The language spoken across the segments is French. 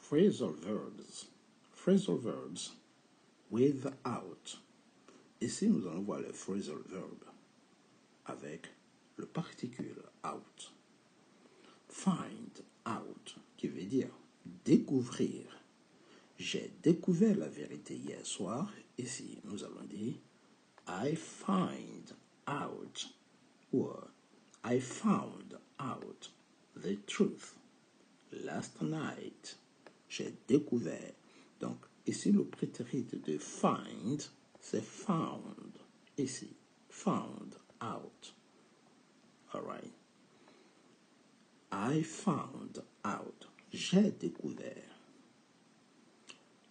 Phrasal verbs. Phrasal verbs without. Ici, nous allons voir le phrasal verb avec le particule out. Find out, qui veut dire découvrir. J'ai découvert la vérité hier soir. Ici, nous allons dire I find out or I found out the truth last night. J'ai découvert. Donc, ici, le prétérit de find, c'est found. Ici, found out. All right. I found out. J'ai découvert.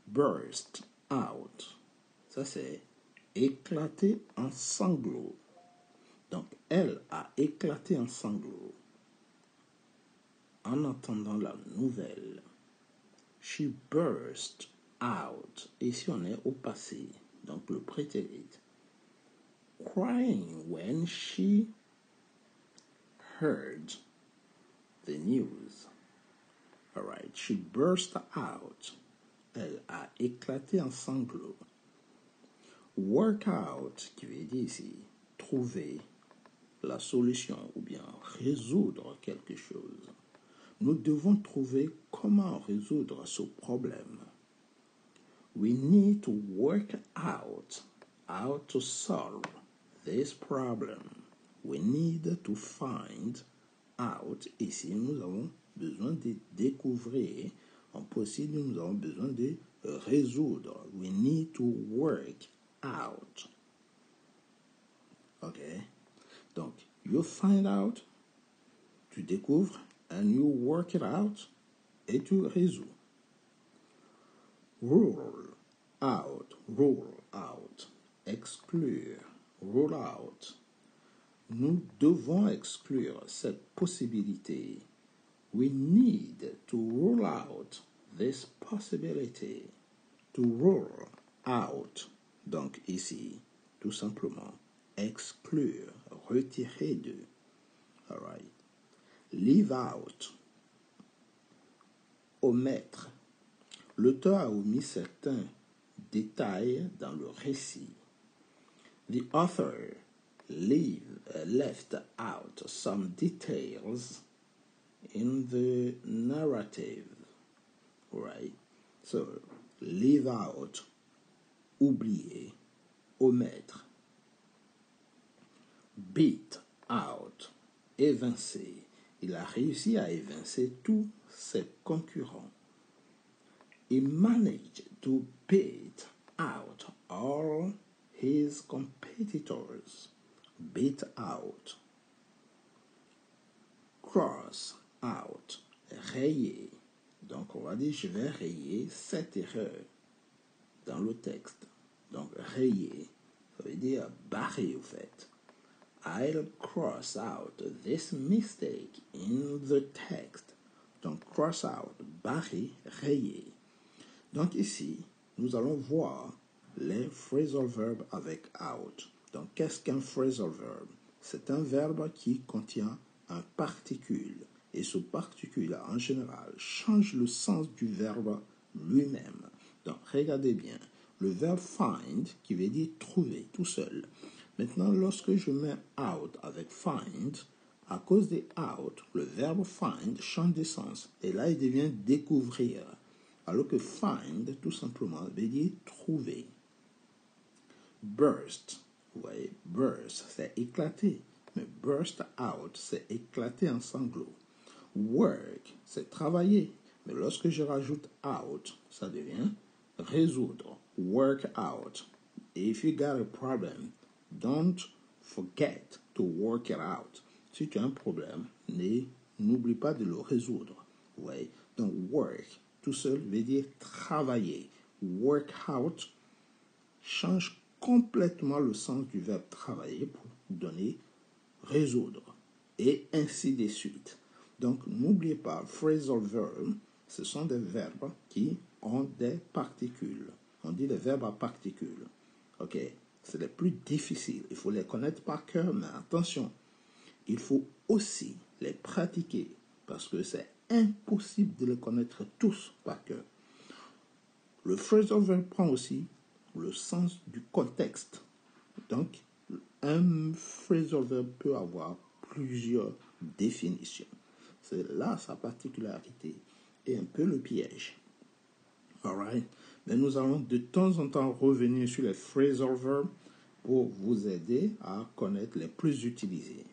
Burst out. Ça, c'est éclater en sanglots. Donc, elle a éclaté en sanglots en entendant la nouvelle. She burst out. Ici, on est au passé. Donc, le prétérit. Crying when she heard the news. All right. She burst out. Elle a éclaté en sanglots. Work out, qui veut dire ici, trouver la solution ou bien résoudre quelque chose. Nous devons trouver comment résoudre ce problème. We need to work out how to solve this problem. We need to find out. Ici, nous avons besoin de découvrir. En possible, nous avons besoin de résoudre. We need to work out. OK? Donc, you find out, tu découvres, and you work it out, et tu résous. Rule out, exclure, rule out. Nous devons exclure cette possibilité. We need to rule out this possibility. To rule out. Donc ici, tout simplement, exclure, retirer de. All right. Leave out. Omettre. L'auteur a omis certains détails dans le récit. The author left out some details in the narrative. Right? So, leave out, oublier, omettre. Beat out, évincer. Il a réussi à évincer tous ses concurrents. He managed to beat out all his competitors. Beat out. Cross out. Rayer. Donc, on va dire, je vais rayer cette erreur dans le texte. Donc, rayer, ça veut dire barrer, au fait. I'll cross out this mistake in the text. Donc, cross out, barrer, rayer. Donc, ici, nous allons voir les phrasal verbs avec out. Donc, qu'est-ce qu'un phrasal verb? C'est un verbe qui contient un particule. Et ce particule, en général, change le sens du verbe lui-même. Donc, regardez bien. Le verbe find, qui veut dire trouver, tout seul. Maintenant, lorsque je mets out avec find, à cause des out, le verbe find change de sens. Et là, il devient découvrir. Alors que find, tout simplement, veut dire trouver. Burst, vous voyez, burst, c'est éclater. Mais burst out, c'est éclater en sanglots. Work, c'est travailler. Mais lorsque je rajoute out, ça devient résoudre. Work out. If you got a problem, don't forget to work it out. Si tu as un problème, n'oublie pas de le résoudre. Ouais. Donc, work, tout seul, veut dire travailler. Work out change complètement le sens du verbe travailler pour donner résoudre. Et ainsi de suite. Donc, n'oubliez pas, phrasal verbs, ce sont des verbes qui ont des particules. On dit les verbes à particules. OK? C'est les plus difficiles. Il faut les connaître par cœur, mais attention, il faut aussi les pratiquer parce que c'est impossible de les connaître tous par cœur. Le phrasal verb prend aussi le sens du contexte. Donc, un phrasal verb peut avoir plusieurs définitions. C'est là sa particularité et un peu le piège. Alright? Mais nous allons de temps en temps revenir sur les phrasal verbs pour vous aider à connaître les plus utilisés.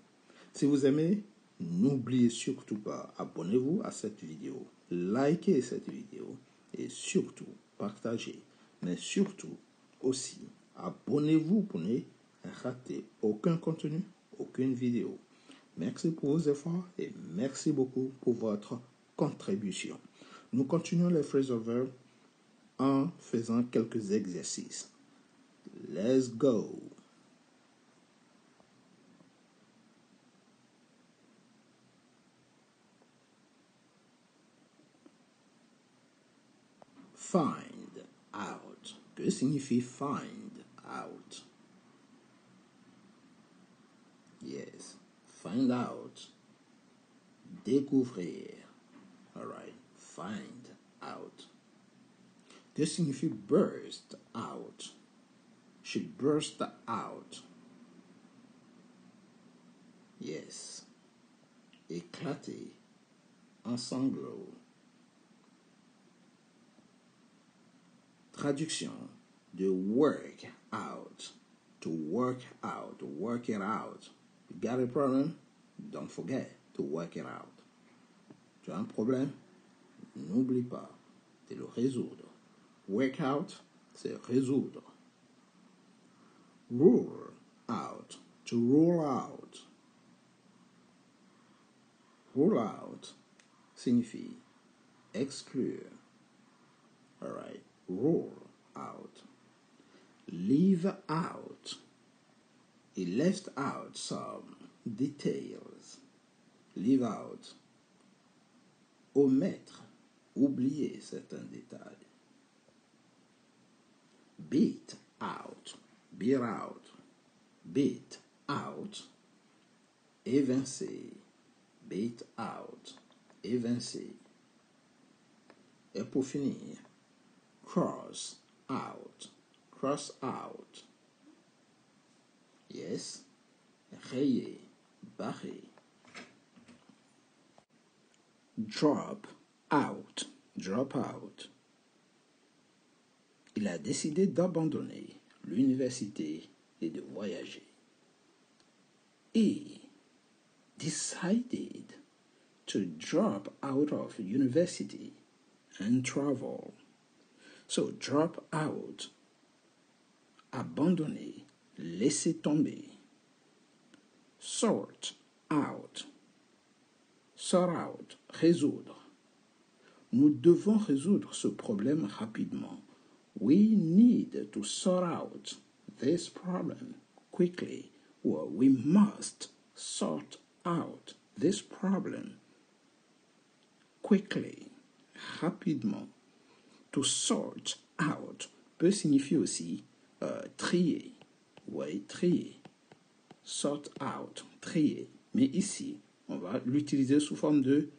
Si vous aimez, n'oubliez surtout pas, abonnez-vous à cette vidéo, likez cette vidéo et surtout partagez. Mais surtout aussi, abonnez-vous pour ne rater aucun contenu, aucune vidéo. Merci pour vos efforts et merci beaucoup pour votre contribution. Nous continuons les phrasal verbs en faisant quelques exercices. Let's go! Find out. Que signifie find out? Yes. Find out. Découvrir. Alright. Find out. Que signifie burst out? She burst out. Yes. Éclater. En sanglots. Traduction de work out. To work out. To work it out. You got a problem? Don't forget to work it out. Tu as un problème? N'oublie pas de le résoudre. Work out, c'est résoudre. Rule out. To rule out. Rule out signifie exclure. Alright. Rule out. Leave out. He left out some details. Leave out. Omettre. Oublier certains détails. Beat out. Beat out. Beat out. Évincer. Beat out. Évincer. Et pour finir, cross out. Cross out. Yes. Rayer. Barrer. Drop out. Drop out. Il a décidé d'abandonner l'université et de voyager. He decided to drop out of university and travel. So, drop out, abandonner, laisser tomber. Sort out. Sort out, résoudre. Nous devons résoudre ce problème rapidement. We need to sort out this problem quickly, or we must sort out this problem quickly, rapidement. To sort out peut signifier aussi trier. Oui, trier. Sort out, trier. Mais ici, on va l'utiliser sous forme de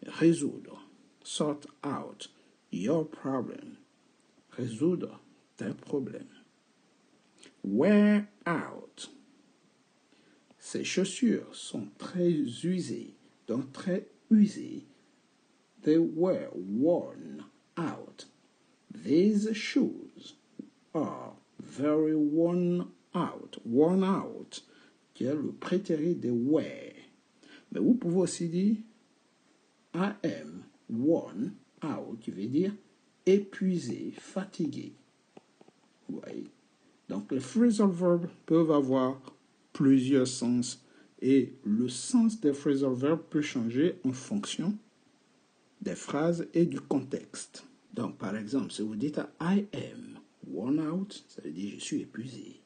résoudre. Sort out your problem. Résoudre tes problèmes. Wear out. Ces chaussures sont très usées, donc très usées. They were worn out. These shoes are very worn out. Worn out, qui est le prétérit de wear. Mais vous pouvez aussi dire I am worn out, qui veut dire épuisé, fatigué. Oui. Donc les phrasal verbs peuvent avoir plusieurs sens et le sens des phrasal verbs peut changer en fonction des phrases et du contexte. Donc par exemple, si vous dites I am worn out, ça veut dire je suis épuisé.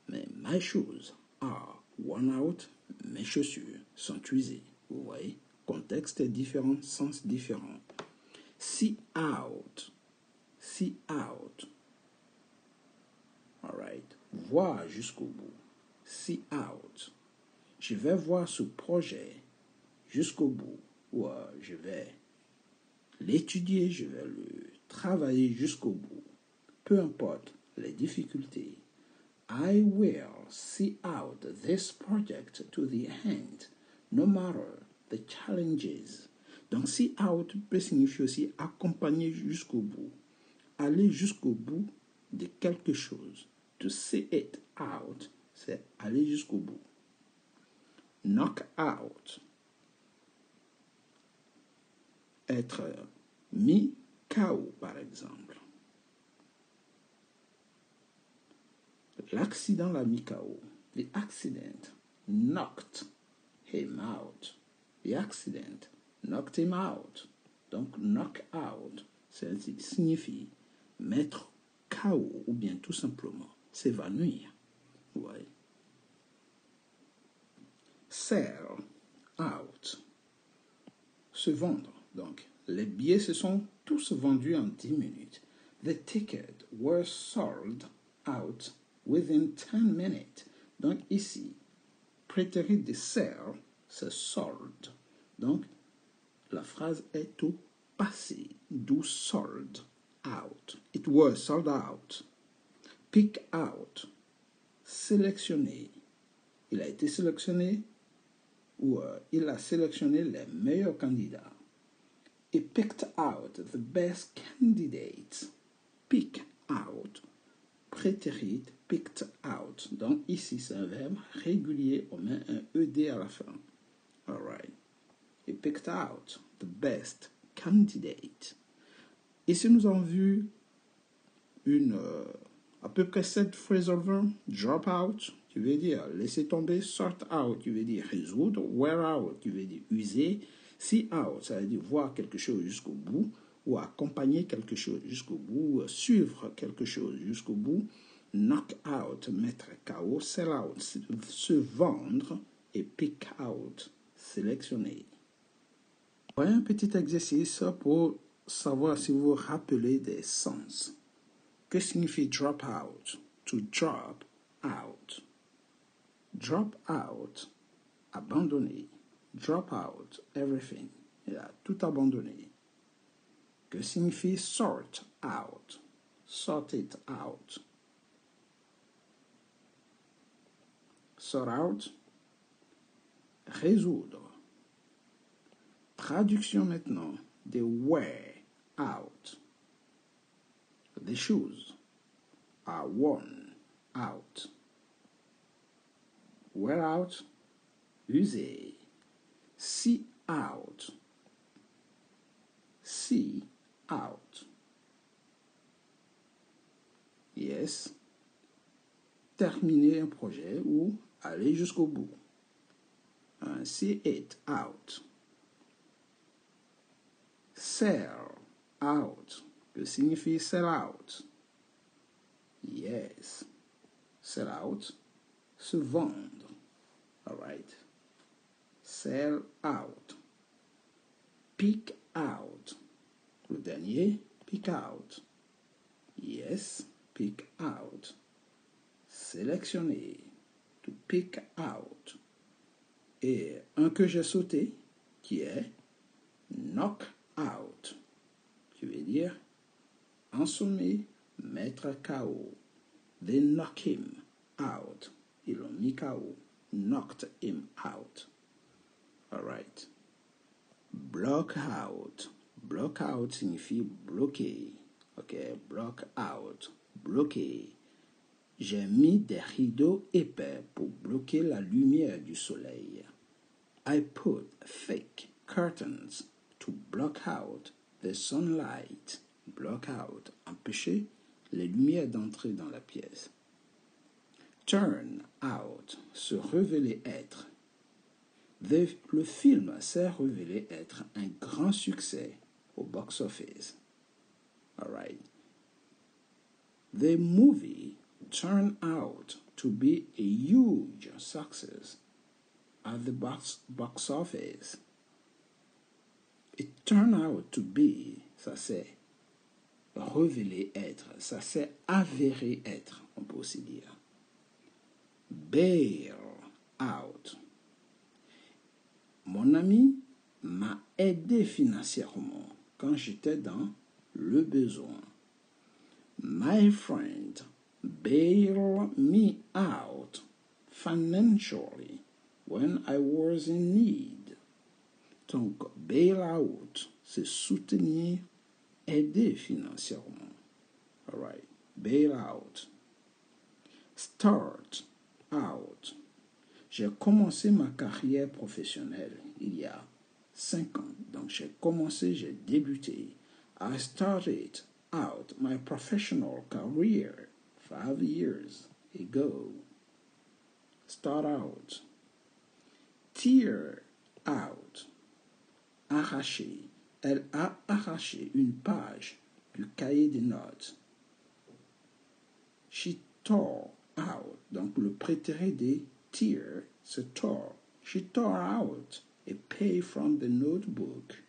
Mais my shoes are worn out, mes chaussures sont usées. Vous voyez, contexte est différent, sens différent. See out. See out. Alright. Voir jusqu'au bout. See out. Je vais voir ce projet jusqu'au bout. ou je vais l'étudier, je vais le travailler jusqu'au bout. Peu importe les difficultés. I will see out this project to the end, no matter the challenges. Donc, see out peut signifier aussi accompagner jusqu'au bout. Aller jusqu'au bout de quelque chose. To see it out, c'est aller jusqu'au bout. Knock out. Être mis KO, par exemple. L'accident l'a mis KO. The accident knocked him out. The accident knocked him out. Donc, knock out, ça signifie mettre KO ou bien tout simplement s'évanouir. Ouais. Sell out. Se vendre. Donc, les billets se sont tous vendus en 10 minutes. The tickets were sold out within 10 minutes. Donc, ici, prétérit de sell, c'est sold. Donc, la phrase est au passé, d'où sold out. It was sold out. Pick out. Sélectionner. Il a été sélectionné ou il a sélectionné les meilleurs candidats. He picked out the best candidates. Pick out. Prétérit picked out. Donc ici, c'est un verbe régulier. On met un ED à la fin. All right. He picked out the best candidate. Ici, nous avons vu à peu près 7 phrasal verbs. Drop out, tu veux dire laisser tomber. Sort out, tu veux dire résoudre. Wear out, tu veux dire user. See out, ça veut dire voir quelque chose jusqu'au bout, ou accompagner quelque chose jusqu'au bout, suivre quelque chose jusqu'au bout. Knock out, mettre KO. Sell out, se vendre. Et pick out, sélectionner. Voyez un petit exercice pour savoir si vous vous rappelez des sens. Que signifie drop out? To drop out. Drop out, abandonner. Drop out, everything. Il a tout abandonné. Que signifie sort out? Sort it out. Sort out, résoudre. Traduction maintenant. They wear out. The shoes are worn out. Wear out, user. See out. See out. Yes. Terminer un projet ou aller jusqu'au bout. See it out. Sell out. Que signifie sell out? Yes. Sell out. Se vendre. All right. Sell out. Pick out. Le dernier, pick out. Yes, pick out. Sélectionner. To pick out. Et un que j'ai sauté, qui est knock out. Qui veut dire assommer, mettre KO. They knock him out. Ils l'ont mis KO. Knocked him out. All right. Block out. Block out signifie bloquer. Ok, block out. Bloquer. J'ai mis des rideaux épais pour bloquer la lumière du soleil. I put thick curtains to block out the sunlight. Block out, empêcher les lumières d'entrer dans la pièce. Turn out, se révéler être. Le film s'est révélé être un grand succès au box-office. All right. The movie turned out to be a huge success at the box office. It turned out to be, ça c'est révéler être, ça c'est avérer être, on peut aussi dire. Bail out. Mon ami m'a aidé financièrement quand j'étais dans le besoin. My friend bailed me out financially when I was in need. Donc, bail out, c'est soutenir, aider financièrement. All right, bail out. Start out. J'ai commencé ma carrière professionnelle il y a 5 ans. Donc, j'ai débuté. I started out my professional career 5 years ago. Start out. Tear out. Arracher. Elle a arraché une page du cahier des notes. She tore out. Donc, le prétérit des tear, c'est tore. She tore out a page from the notebook.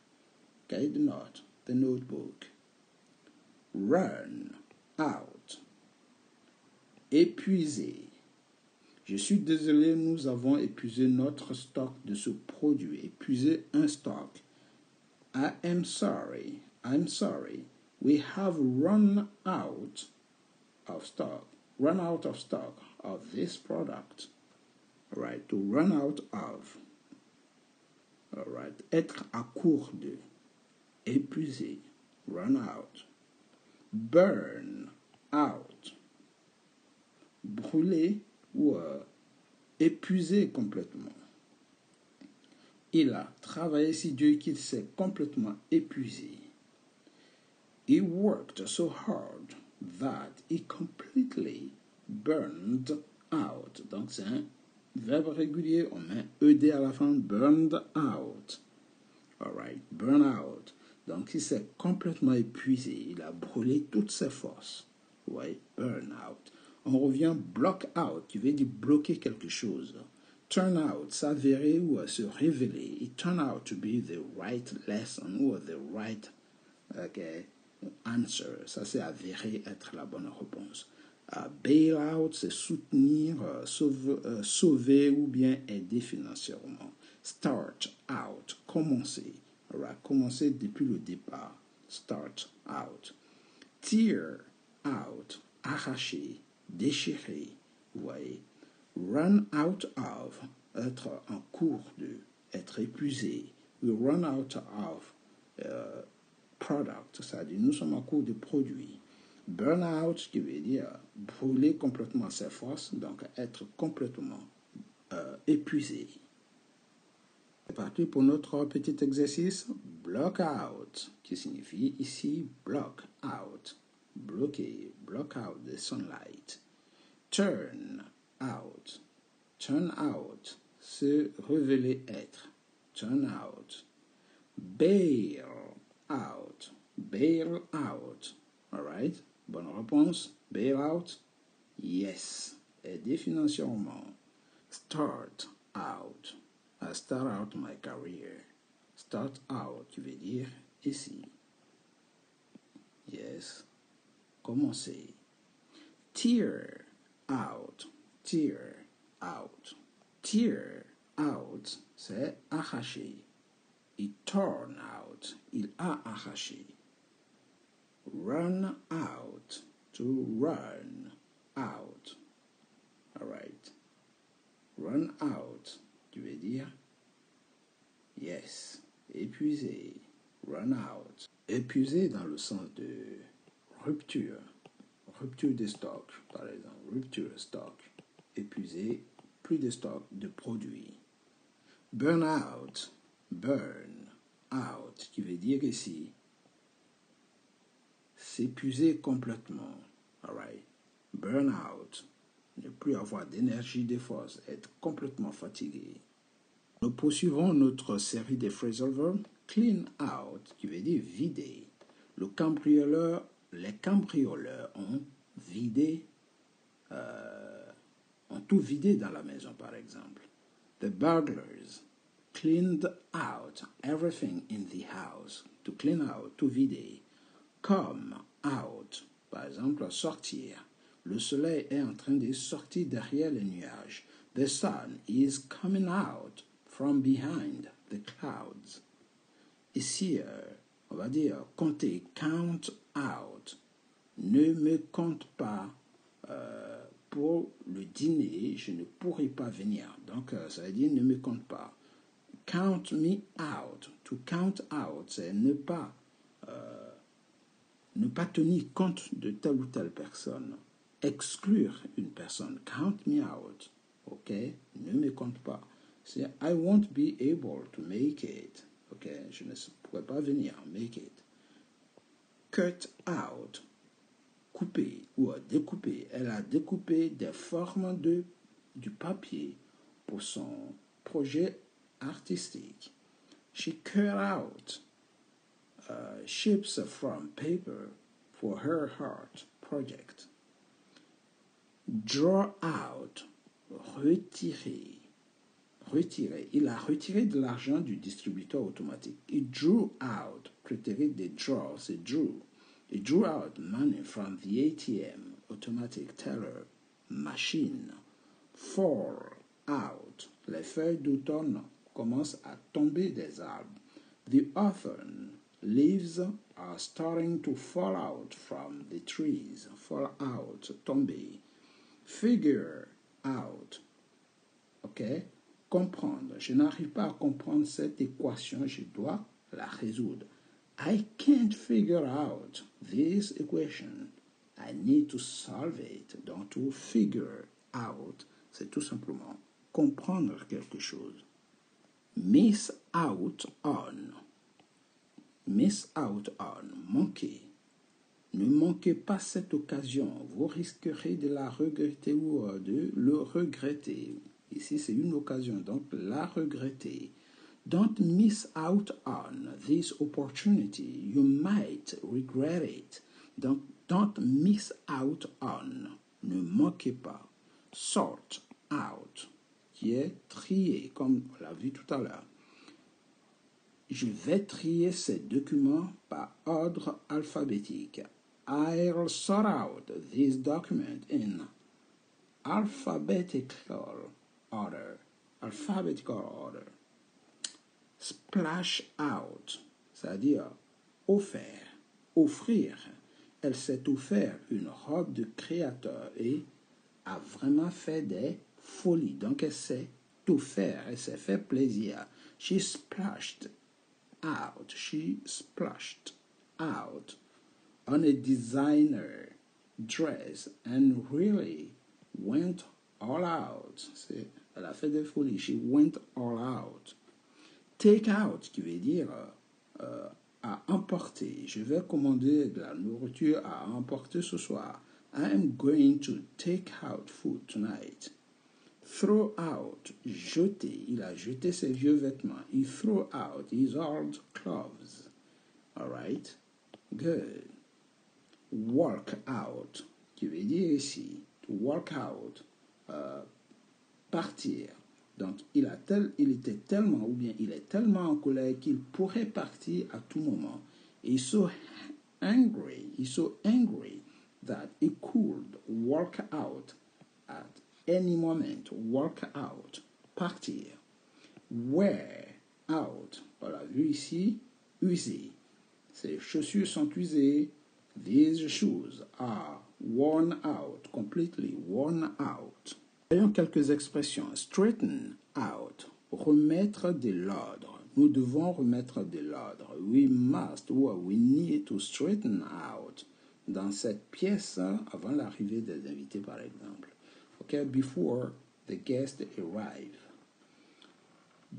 Cahier de notes, the notebook. Run out. Épuisé. Je suis désolé, nous avons épuisé notre stock de ce produit. Épuiser un stock. I'm sorry. We have run out of stock. Run out of stock of this product. All right, to run out of. All right, être à court de. Épuisé. Run out. Burn out. Brûler ou épuisé complètement. Il a travaillé si dur qu'il s'est complètement épuisé. He worked so hard that he completely burned out. Donc c'est un verbe régulier, on met ed à la fin, burned out. Alright, burn out. Donc il s'est complètement épuisé, il a brûlé toutes ses forces. Ouais, burn out. On revient block out, qui veut dire bloquer quelque chose. Turn out, s'avérer ou se révéler. It turned out to be the right lesson or the right answer. Ça, c'est avéré être la bonne réponse. Bail out, c'est soutenir, sauver ou bien aider financièrement. Start out, commencer. Right, commencer depuis le départ. Start out. Tear out, arracher, déchirer. Vous voyez. Run out of, être en cours de, être épuisé. We run out of product, c'est-à-dire nous sommes en cours de produit. Burn out, qui veut dire brûler complètement ses forces, donc être complètement épuisé. C'est parti pour notre petit exercice. Block out, qui signifie ici block out, bloquer, block out the sunlight. Turn out, se révéler être. Turn out. Bail out. All right. Bonne réponse. Bail out. Yes. Aider financièrement. Start out. I start out my career. Start out, tu veux dire ici. Yes. Commencer. Tear out. Tear out, c'est arracher. He torn out, il a arraché. Run out, to run out. All right. Run out, tu veux dire yes. Épuisé, run out. Épuisé dans le sens de rupture. Rupture de stock, par exemple. Rupture stock. Épuisé, plus de stock de produits. Burn out, qui veut dire ici s'épuiser complètement. All right. Burn out, ne plus avoir d'énergie, de force, être complètement fatigué. Nous poursuivons notre série de phrasal verbs. Clean out, qui veut dire vider. Les cambrioleurs ont vidé, ont tout vidé dans la maison, par exemple. The burglars cleaned out everything in the house. To clean out, to vider. Come out, par exemple, sortir. Le soleil est en train de sortir derrière les nuages. The sun is coming out from behind the clouds. ici, on va dire compter, count out. Ne me compte pas pour le dîner, je ne pourrai pas venir. Donc, ça veut dire ne me compte pas. Count me out. To count out, c'est ne pas tenir compte de telle ou telle personne. Exclure une personne. Count me out. OK? Ne me compte pas. C'est I won't be able to make it. OK? Je ne pourrai pas venir. Make it. Cut out. Couper ou découper. Elle a découpé des formes du papier pour son projet artistique. She cut out shapes from paper for her art project. Draw out, retirer. Retirer. Il a retiré de l'argent du distributeur automatique. He drew out, prétérit des draw, c'est drew. He drew out money from the ATM, automatic teller, machine. Fall out. Les feuilles d'automne commencent à tomber des arbres. The autumn leaves are starting to fall out from the trees. Fall out, tomber. Figure out. OK? Comprendre. Je n'arrive pas à comprendre cette équation, je dois la résoudre. I can't figure out this equation. I need to solve it. Donc, to figure out, c'est tout simplement comprendre quelque chose. Miss out on. Miss out on. Manquer. Ne manquez pas cette occasion. Vous risquerez de la regretter ou de le regretter. Ici, c'est une occasion, donc la regretter. Don't miss out on this opportunity. You might regret it. Donc, don't miss out on. Ne manquez pas. Sort out, qui est trier, comme on l'a vu tout à l'heure. Je vais trier ces documents par ordre alphabétique. I'll sort out this document in alphabetical order. Alphabetical order. Splash out, c'est-à-dire offert, offrir. Elle s'est offert une robe de créateur et a vraiment fait des folies. Donc elle s'est offert, elle s'est fait plaisir. She splashed out. She splashed out on a designer dress and really went all out. Elle a fait des folies. She went all out. Take out, qui veut dire à emporter. Je vais commander de la nourriture à emporter ce soir. I am going to take out food tonight. Throw out, jeter. Il a jeté ses vieux vêtements. He threw out his old clothes. All right? Good. Walk out, qui veut dire ici, to walk out, partir. Donc, il était tellement, ou bien il est tellement en colère qu'il pourrait partir à tout moment. He's so angry that he could walk out at any moment. Walk out, partir. Wear out, on l'a vu ici, user. Ces chaussures sont usées. These shoes are worn out, completely worn out. Voyons quelques expressions. Straighten out, remettre de l'ordre. Nous devons remettre de l'ordre. We must or we need to straighten out. Dans cette pièce, avant l'arrivée des invités, par exemple. Okay, before the guests arrive.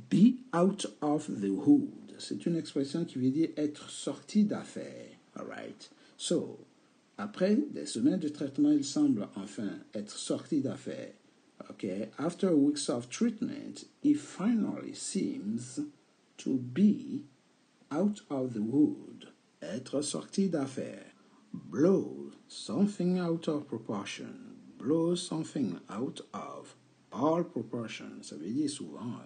Be out of the hood. C'est une expression qui veut dire être sorti d'affaire. All right. So, après des semaines de traitement, il semble enfin être sorti d'affaire. Okay. After weeks of treatment, he finally seems to be out of the wood. Être sorti d'affaire. Blow something out of proportion. Blow something out of all proportion. Ça veut dire souvent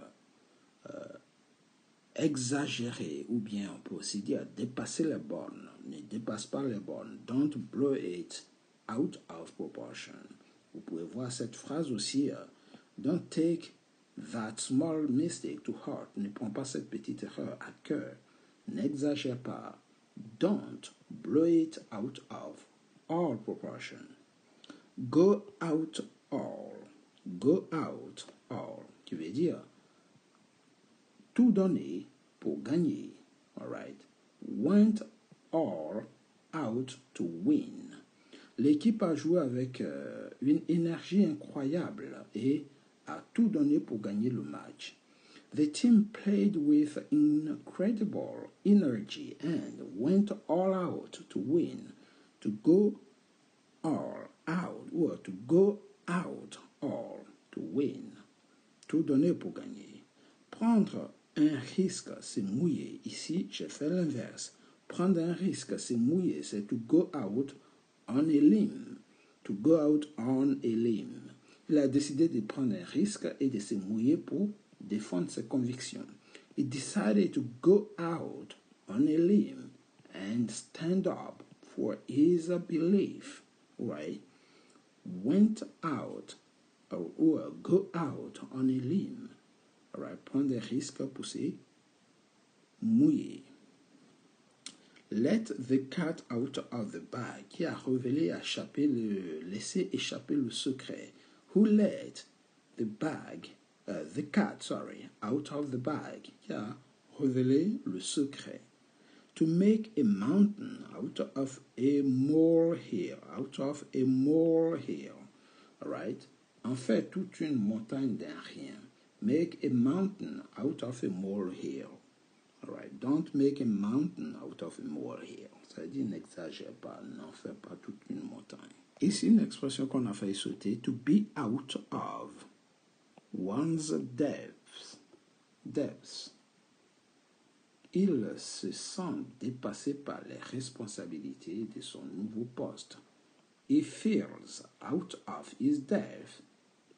exagérer, ou bien on peut aussi dire dépasser les bornes. Ne dépasse pas les bornes. Don't blow it out of proportion. Vous pouvez voir cette phrase aussi. Don't take that small mistake to heart. Ne prends pas cette petite erreur à cœur. N'exagère pas. Don't blow it out of all proportion. Go out all. Go out all. Qui veut dire tout donner pour gagner. Alright. Went all out to win. L'équipe a joué avec une énergie incroyable et a tout donné pour gagner le match. The team played with incredible energy and went all out to win, to go all out, ou to go out all to win. Tout donner pour gagner. Prendre un risque, c'est mouiller. Ici, j'ai fait l'inverse. Prendre un risque, c'est mouiller, c'est to go out on a limb. To go out on a limb. Il a décidé de prendre un risque et de se mouiller pour défendre ses convictions. He decided to go out on a limb and stand up for his belief. Right? Went out or go out on a limb. Right? Prendre des risques pour se mouiller. Let the cat out of the bag, qui a révélé, laissé échapper le secret. Who let the cat, out of the bag, qui a révélé le secret. To make a mountain out of a molehill, alright? En fait, toute une montagne d'un rien. Make a mountain out of a molehill. Alright, don't make a mountain out of a molehill. Ça veut dire n'exagère pas, n'en fais pas toute une montagne. Ici, une expression qu'on a failli sauter, to be out of one's depths. Il se sent dépassé par les responsabilités de son nouveau poste. He feels out of his depth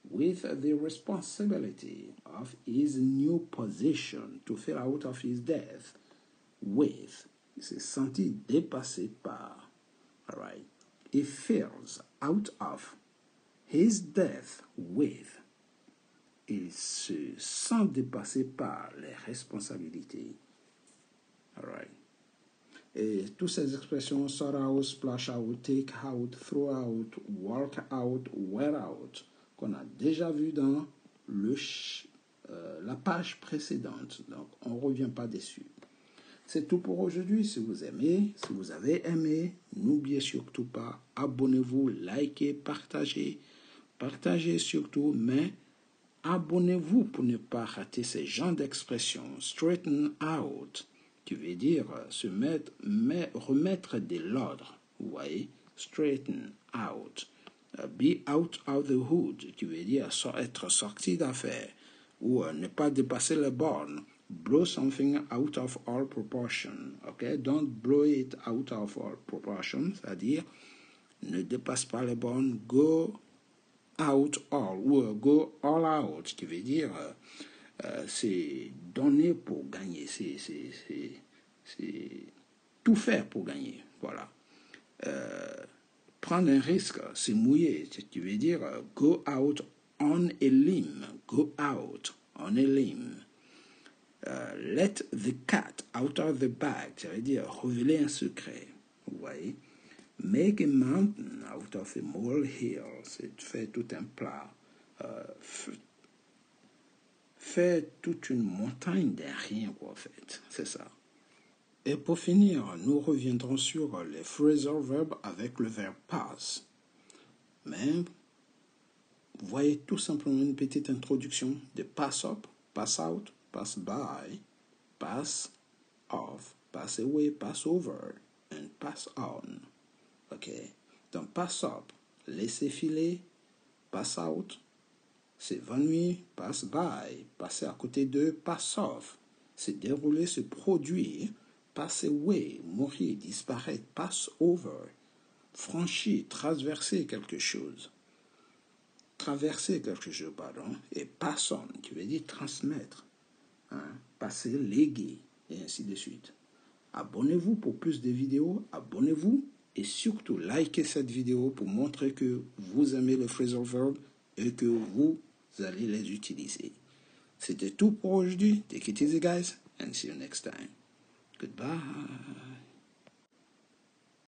with the responsibility of his new position. To feel out of his depth with. Il s'est senti dépassé par. All right. He feels out of his depth with. Il se sent dépassé par les responsabilités. All right. Et toutes ces expressions, sort out, splash out, take out, throw out, walk out, wear out, qu'on a déjà vu dans la page précédente. Donc, on ne revient pas dessus. C'est tout pour aujourd'hui. Si vous avez aimé, n'oubliez surtout pas, abonnez-vous, likez, partagez surtout, mais abonnez-vous pour ne pas rater ces genres d'expressions. Straighten out, qui veut dire remettre de l'ordre. Vous voyez? Straighten out. Be out of the hood, qui veut dire être sorti d'affaires, ou ne pas dépasser les bornes. Blow something out of all proportion. Okay? Don't blow it out of all proportion, c'est-à-dire ne dépasse pas les bornes. Go out all, ou go all out, qui veut dire c'est donner pour gagner, c'est tout faire pour gagner. Voilà. Prendre un risque, c'est mouiller, qui veut dire go out on a limb. Go out on a limb. Let the cat out of the bag, ça veut dire révéler un secret. Vous voyez? Make a mountain out of a molehill, c'est faire tout un plat. Faire toute une montagne d'un rien, en fait. C'est ça. Et pour finir, nous reviendrons sur les phrasal verbs avec le verbe pass. Mais voyez tout simplement une petite introduction de pass up, pass out, pass by, pass off, pass away, pass over, and pass on. Ok? Donc, pass up, laisser filer, pass out, s'évanouir, pass by, passer à côté d'eux, pass off, se dérouler, se produire, pass away, mourir, disparaître, pass over, franchir, traverser quelque chose, et pass on, qui veut dire transmettre, passer, léguer, et ainsi de suite. Abonnez-vous pour plus de vidéos, abonnez-vous, et surtout likez cette vidéo pour montrer que vous aimez le phrasal verb et que vous allez les utiliser. C'était tout pour aujourd'hui. Take it easy, guys, and see you next time. Goodbye.